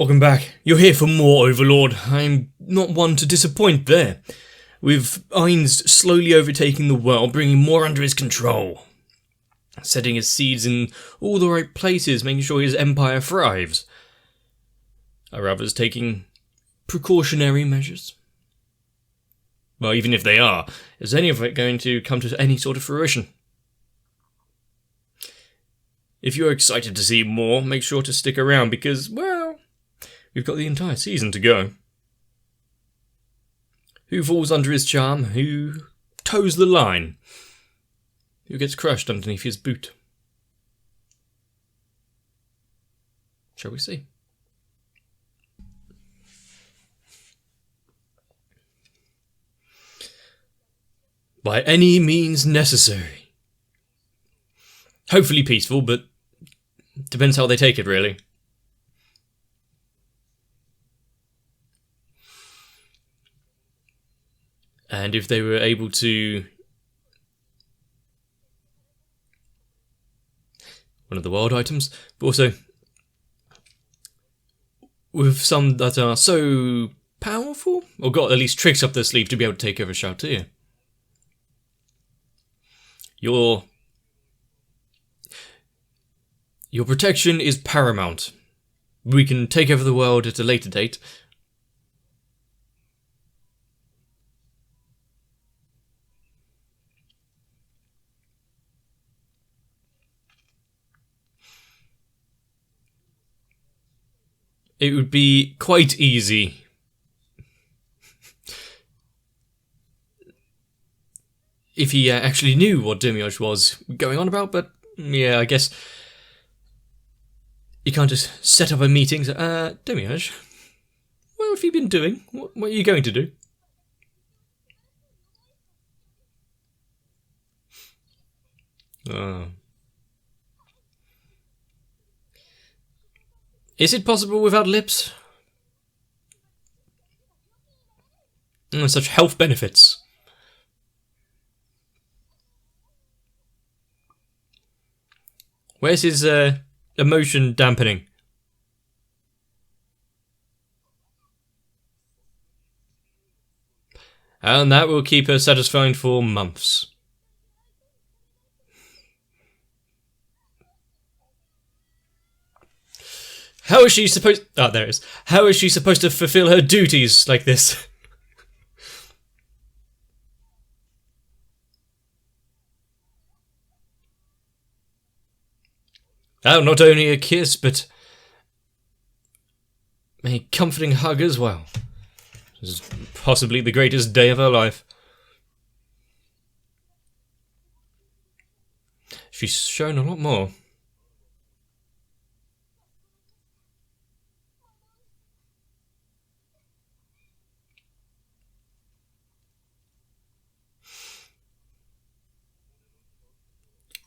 Welcome back. You're here for more Overlord. I'm not one to disappoint there. With Ainz slowly overtaking the world, bringing more under his control. Setting his seeds in all the right places, making sure his empire thrives. Are others taking precautionary measures? Well, even if they are, is any of it going to come to any sort of fruition? If you're excited to see more, make sure to stick around because, well, we've got the entire season to go. Who falls under his charm? Who toes the line? Who gets crushed underneath his boot? Shall we see? By any means necessary. Hopefully peaceful, but depends how they take it, really. And if they were able to... one of the wild items, but also with some that are so powerful, or got at least tricks up their sleeve to be able to take over Shoutir. Your protection is paramount. We can take over the world at a later date. It would be quite easy if he actually knew what Demiurge was going on about, but yeah, I guess you can't just set up a meeting and say, Demiurge, what have you been doing? What are you going to do? Is it possible without lips? Such health benefits. Where's his emotion dampening? And that will keep her satisfied for months. How is she supposed... oh, there it is. How is she supposed to fulfill her duties like this? Oh, not only a kiss, but a comforting hug as well. This is possibly the greatest day of her life. She's shown a lot more.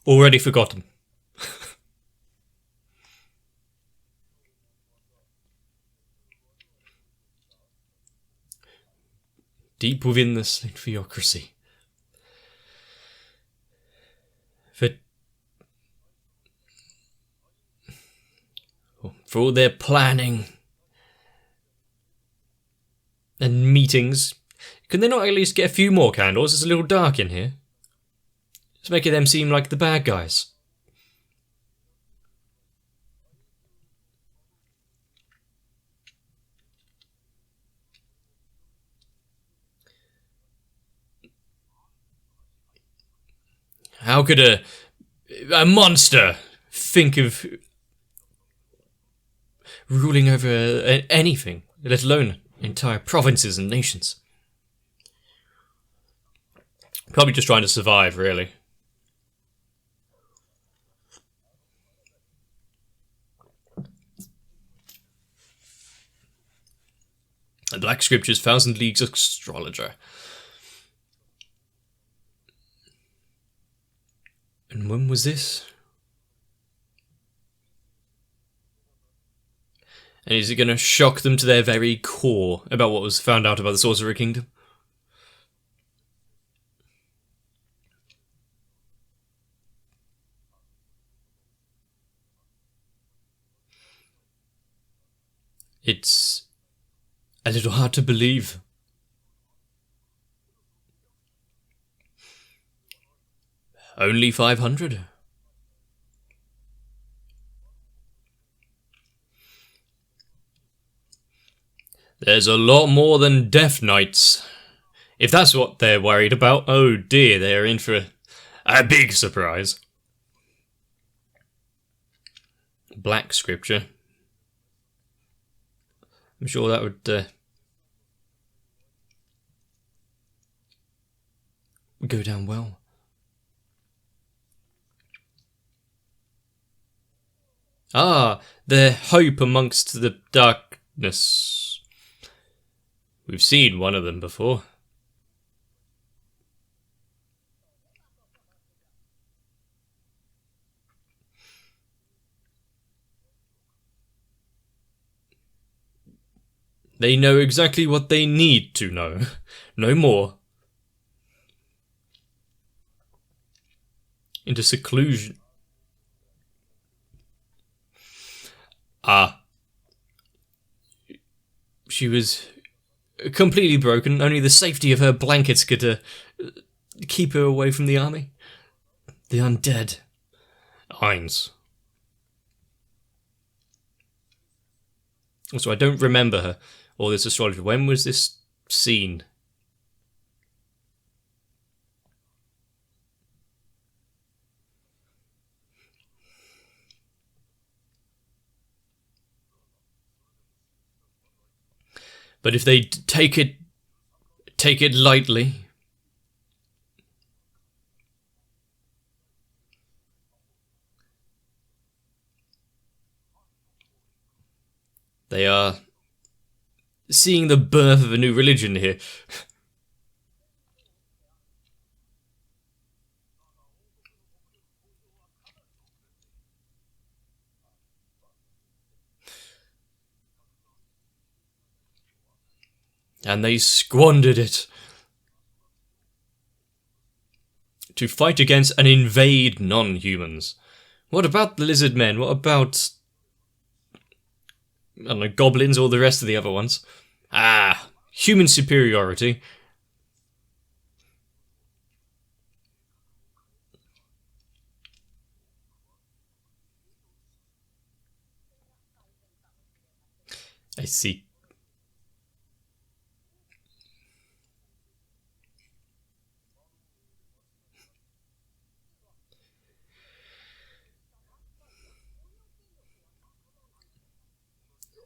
Already forgotten. Deep within the theocracy. For all their planning and meetings, can they not at least get a few more candles? It's a little dark in here. It's making them seem like the bad guys. How could a monster think of ruling over anything, let alone entire provinces and nations? Probably just trying to survive, really. The Black Scriptures, Thousand Leagues Astrologer. And when was this? And is it going to shock them to their very core about what was found out about the Sorcerer Kingdom? It's a little hard to believe. Only 500. There's a lot more than Death Knights. If that's what they're worried about, oh dear, they're in for a big surprise. Black scripture. I'm sure that would go down well. Ah, their hope amongst the darkness. We've seen one of them before. They know exactly what they need to know. No more. Into seclusion. Ah. She was completely broken. Only the safety of her blankets could keep her away from the army. The undead. Ainz. Also, I don't remember her or this astrologer. When was this seen? But if they take it lightly, they are seeing the birth of a new religion here. And they squandered it to fight against and invade non-humans. What about the lizard men? What about, I don't know, goblins or the rest of the other ones? Ah, human superiority. I see.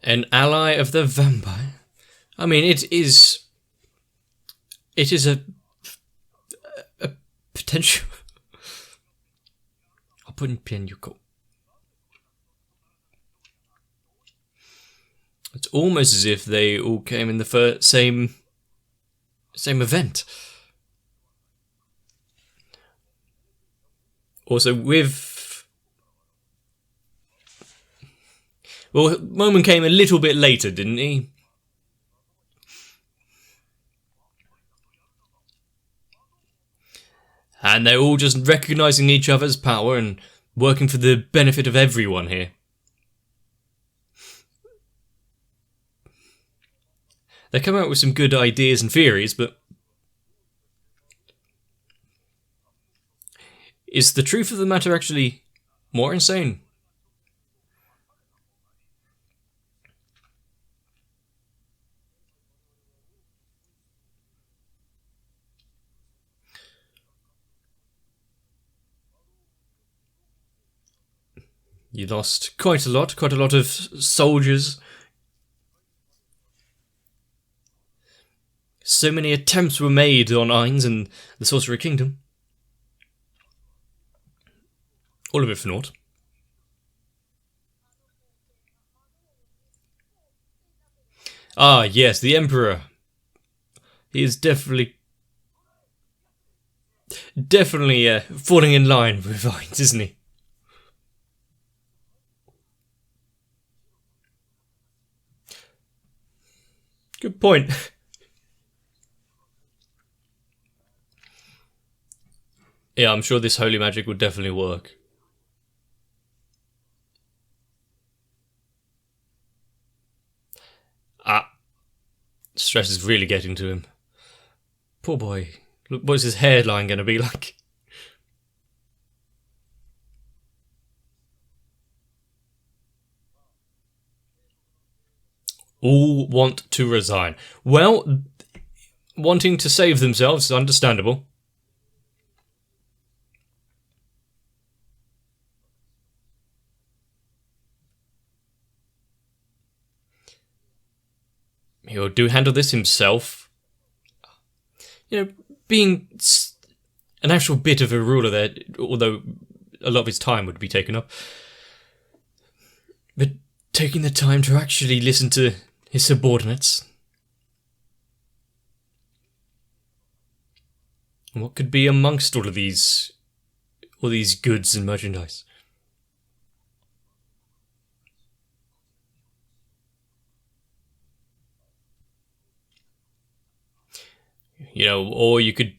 An ally of the vampire? I mean, it is a potential. I'll put in Pianyuko. It's almost as if they all came in the same event. Also, well, Moman came a little bit later, didn't he? And they're all just recognizing each other's power and working for the benefit of everyone here. They come out with some good ideas and theories, but is the truth of the matter actually more insane? You lost quite a lot of soldiers. So many attempts were made on Ainz and the Sorcerer Kingdom. All of it for naught. Ah, yes, the Emperor. He is definitely falling in line with Ainz, isn't he? Good point. Yeah, I'm sure this holy magic would definitely work. Ah, stress is really getting to him. Poor boy. Look, what's his hairline going to be like? All want to resign. Well, wanting to save themselves is understandable. He'll handle this himself. You know, being an actual bit of a ruler there, although a lot of his time would be taken up. But taking the time to actually listen to his subordinates. And what could be amongst all these goods and merchandise? You know, or you could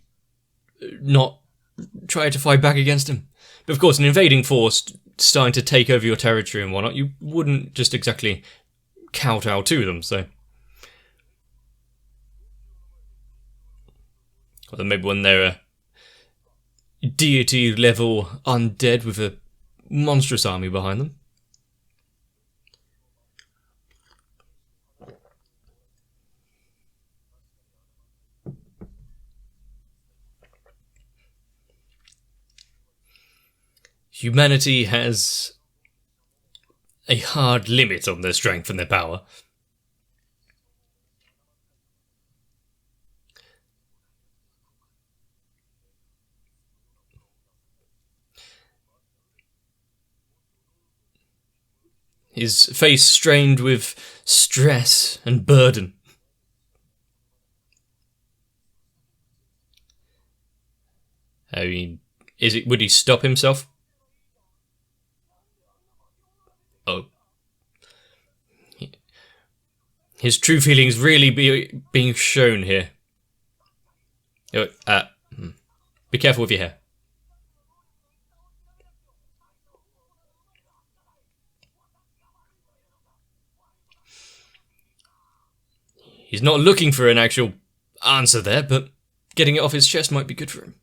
not try to fight back against him. But of course, an invading force starting to take over your territory and whatnot, you wouldn't just exactly kowtow to them, so. Or then maybe when they're a deity level undead with a monstrous army behind them. Humanity has a hard limit on their strength and their power. His face strained with stress and burden. I mean, would he stop himself? Oh. His true feelings really being shown here. Be careful with your hair. He's not looking for an actual answer there, but getting it off his chest might be good for him.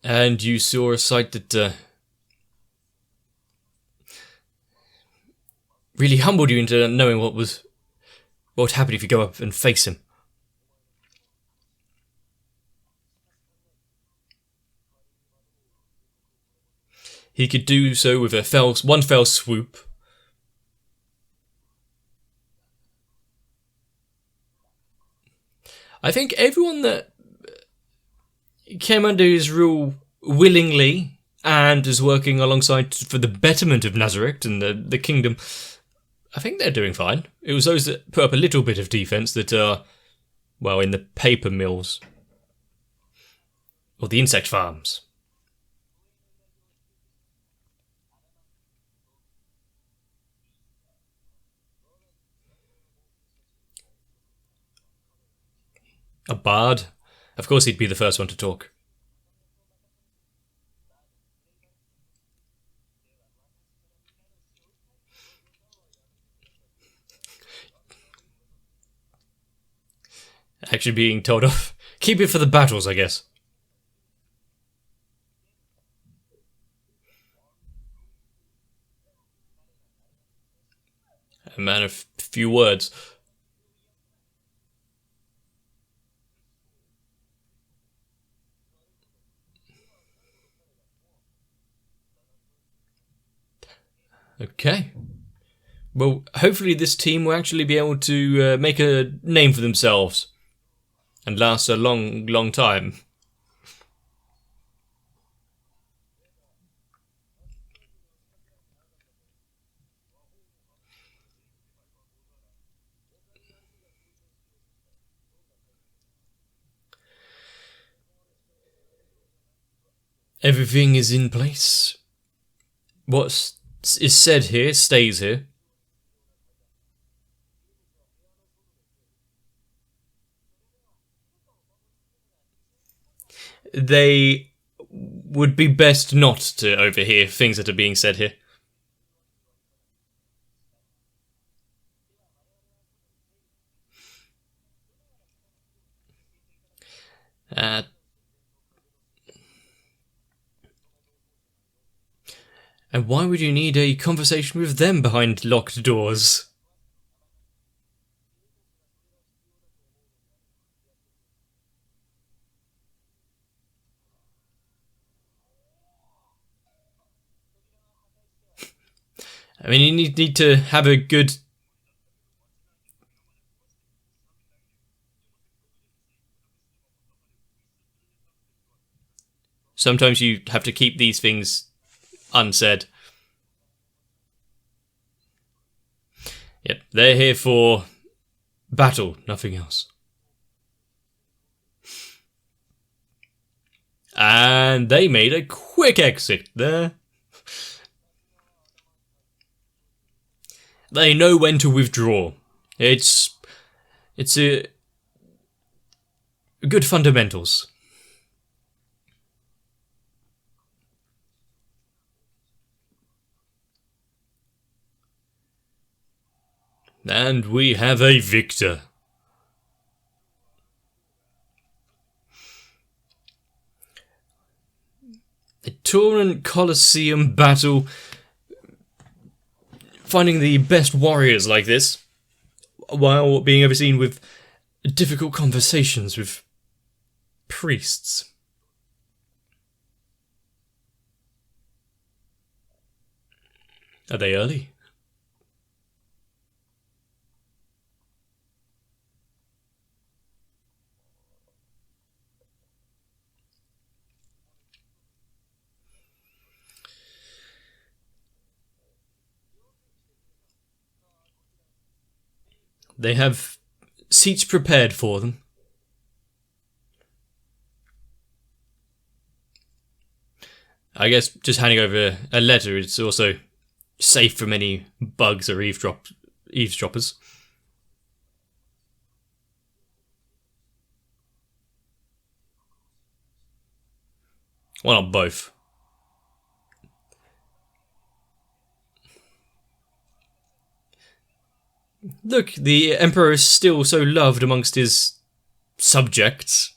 And you saw a sight that really humbled you into knowing what would happen if you go up and face him. He could do so with one fell swoop. I think everyone that came under his rule willingly and is working alongside for the betterment of Nazareth and the kingdom, I think they're doing fine. It was those that put up a little bit of defense that are, well, in the paper mills or the insect farms. A bard? Of course he'd be the first one to talk. Actually being told off. Keep it for the battles, I guess. A man of few words. Okay. Well, hopefully this team will actually be able to make a name for themselves and last a long, long time. Everything is in place. What is said here stays here. they would be best not to overhear things that are being said here. And why would you need a conversation with them behind locked doors? I mean, you need to have a good... Sometimes you have to keep these things unsaid. Yep, they're here for battle, nothing else. And they made a quick exit there. They know when to withdraw. It's a good fundamentals. And we have a victor. A tournament Colosseum battle. Finding the best warriors like this, while being overseen with difficult conversations with priests. Are they early? They have seats prepared for them. I guess just handing over a letter is also safe from any bugs or eavesdroppers. Well, not both. Look, the Emperor is still so loved amongst his subjects.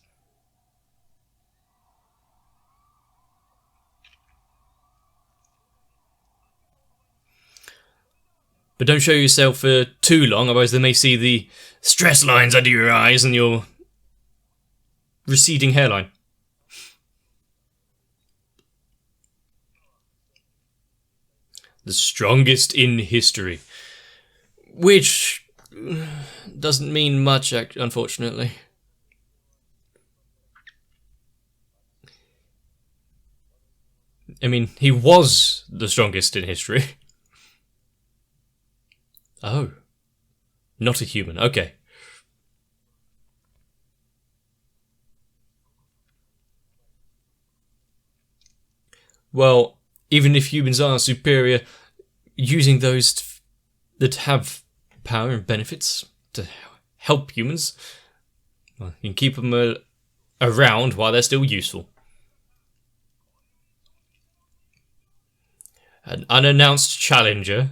But don't show yourself for too long, otherwise they may see the stress lines under your eyes and your receding hairline. The strongest in history. Which doesn't mean much, unfortunately. I mean, he was the strongest in history. Oh. Not a human, okay. Well, even if humans are superior, using those that have power and benefits to help humans, well, you can keep them around while they're still useful. An unannounced challenger.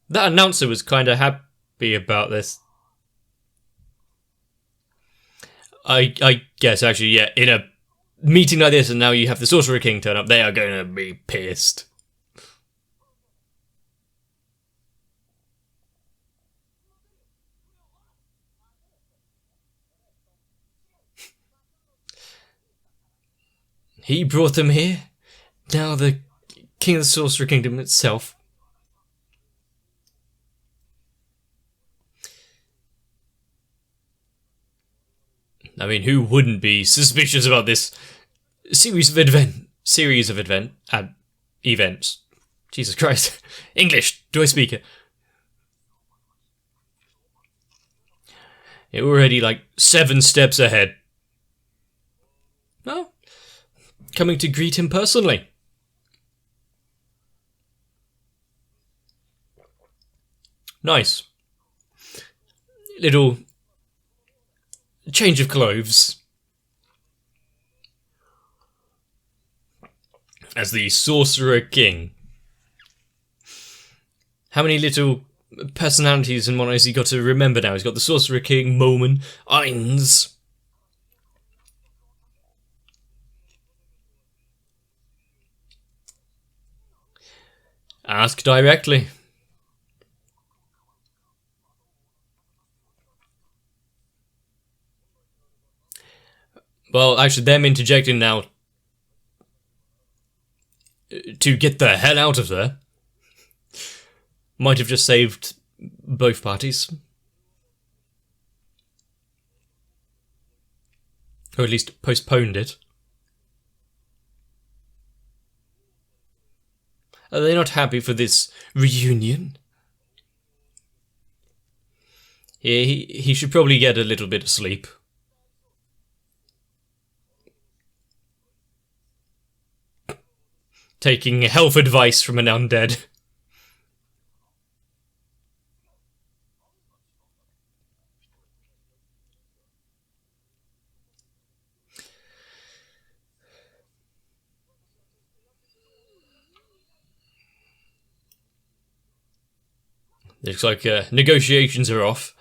That announcer was kind of happy about this. I guess, actually, yeah, in a meeting like this and now you have the Sorcerer King turn up, they are going to be pissed. He brought them here. Now the King of the Sorcerer Kingdom itself. I mean, who wouldn't be suspicious about this series of events? Jesus Christ. English, do I speak it? You're already like 7 steps ahead. Oh, coming to greet him personally. Nice. Little change of clothes. As the Sorcerer King. How many little personalities and one has he got to remember now? He's got the Sorcerer King, Moman, Ainz. Ask directly. Well, actually, them interjecting now to get the hell out of there might have just saved both parties. Or at least postponed it. Are they not happy for this reunion? Yeah, he should probably get a little bit of sleep. Taking health advice from an undead. Looks like negotiations are off.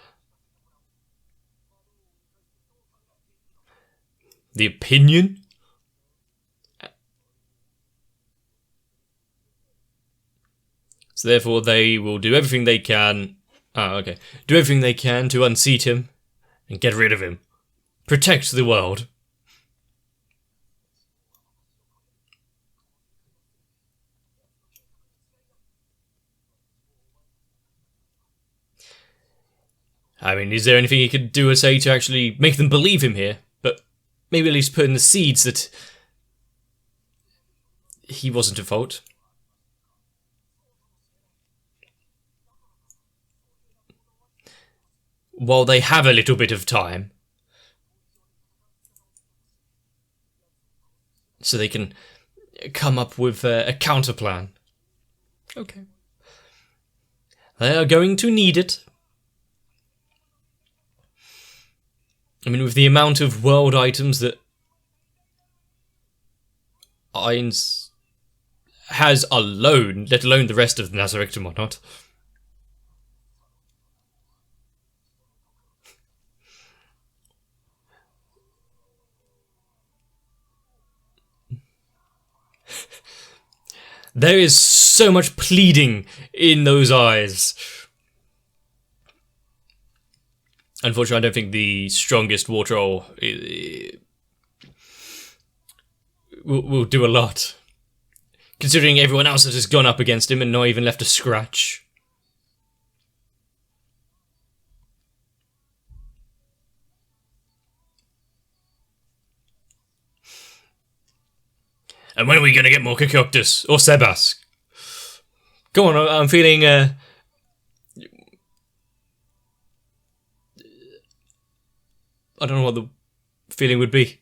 The opinion? So therefore they will do everything they can... Do everything they can to unseat him and get rid of him. Protect the world. I mean, is there anything he could do or say to actually make them believe him here? But maybe at least put in the seeds that he wasn't at fault. While they have a little bit of time. So they can come up with a counter plan. Okay. They are going to need it. I mean, with the amount of world items that Ainz has alone, let alone the rest of the Nazareth and whatnot. There is so much pleading in those eyes. Unfortunately, I don't think the strongest war troll will do a lot. Considering everyone else has just gone up against him and not even left a scratch. And when are we going to get more Cacoctus? Or Sebas? Go on, I'm feeling... I don't know what the feeling would be.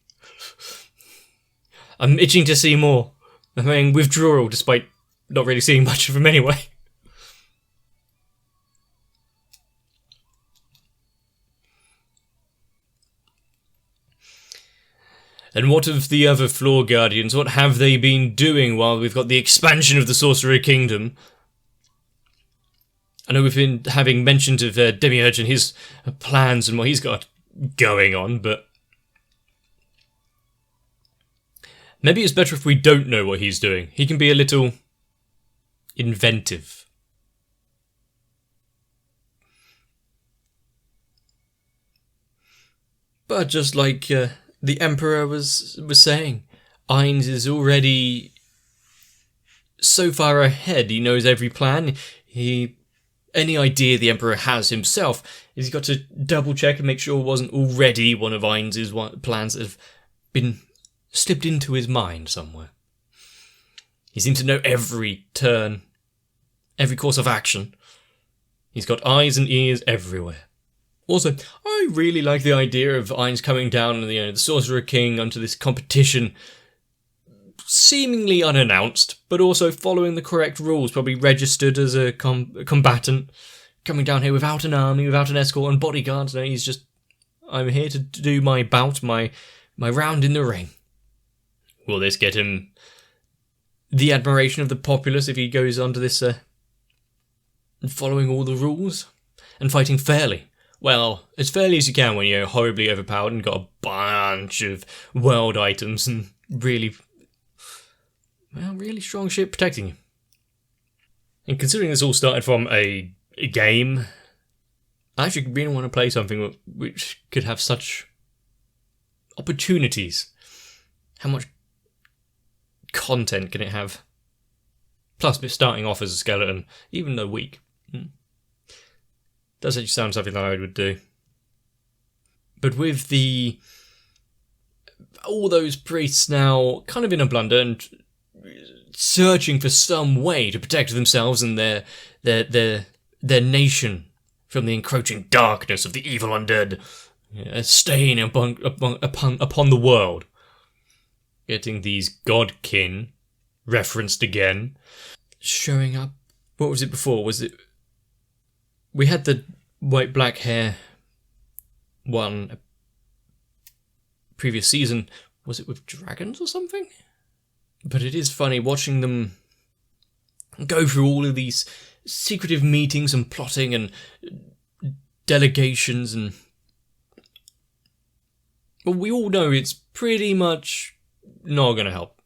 I'm itching to see more. I'm having withdrawal despite not really seeing much of him anyway. And what of the other Floor Guardians? What have they been doing while we've got the expansion of the Sorcerer Kingdom? I know we've been having mentions of Demiurge and his plans and what he's got going on, but maybe it's better if we don't know what he's doing. He can be a little inventive. But just like the Emperor was saying, Ainz is already so far ahead. He knows every plan. Any idea the Emperor has himself, he's got to double check and make sure it wasn't already one of Ainz's plans that have been slipped into his mind somewhere. He seems to know every turn, every course of action. He's got eyes and ears everywhere. Also, I really like the idea of Ainz coming down and the Sorcerer King onto this competition, seemingly unannounced, but also following the correct rules, probably registered as a combatant, coming down here without an army, without an escort and bodyguards. No, he's just, I'm here to do my bout, my round in the ring. Will this get him the admiration of the populace if he goes under this, following all the rules and fighting fairly? Well, as fairly as you can when you're horribly overpowered and got a bunch of world items and really strong shit protecting you. And considering this all started from a game, I actually really want to play something which could have such opportunities. How much content can it have? Plus, starting off as a skeleton, even though weak, does actually sound something that I would do. But with all those priests now kind of in a blunder and searching for some way to protect themselves and their nation from the encroaching darkness of the evil undead, a stain upon the world. Getting these godkin referenced again, showing up. What was it before? Was it? We had the white black hair one previous season. Was it with dragons or something? But it is funny watching them go through all of these secretive meetings and plotting and delegations and... Well, we all know it's pretty much not going to help.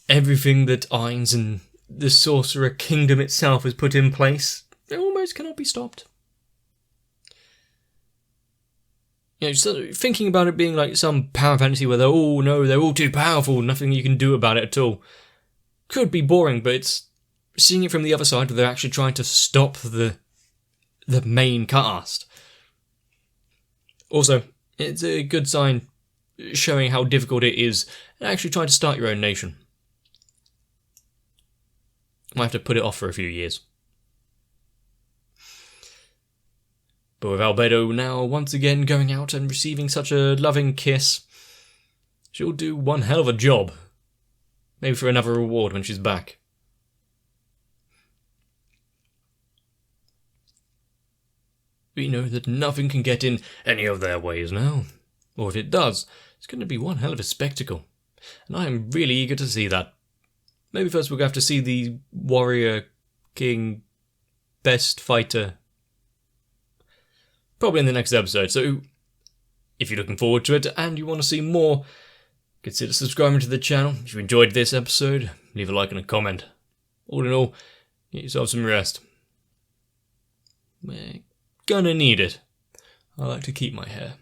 Everything that Ainz and the sorcerer kingdom itself has put in place, it almost cannot be stopped. Just thinking about it being like some power fantasy where they're all too powerful, nothing you can do about it at all, could be boring, but it's seeing it from the other side where they're actually trying to stop the main cast. Also, it's a good sign showing how difficult it is actually trying to start your own nation. Might have to put it off for a few years. But with Albedo now once again going out and receiving such a loving kiss, she'll do one hell of a job. Maybe for another reward when she's back. We know that nothing can get in any of their ways now. Or if it does, it's going to be one hell of a spectacle. And I am really eager to see that. Maybe first we'll have to see the warrior, king, best fighter. Probably in the next episode. So, if you're looking forward to it and you want to see more, consider subscribing to the channel. If you enjoyed this episode, leave a like and a comment. All in all, get yourself some rest. We're gonna need it. I like to keep my hair.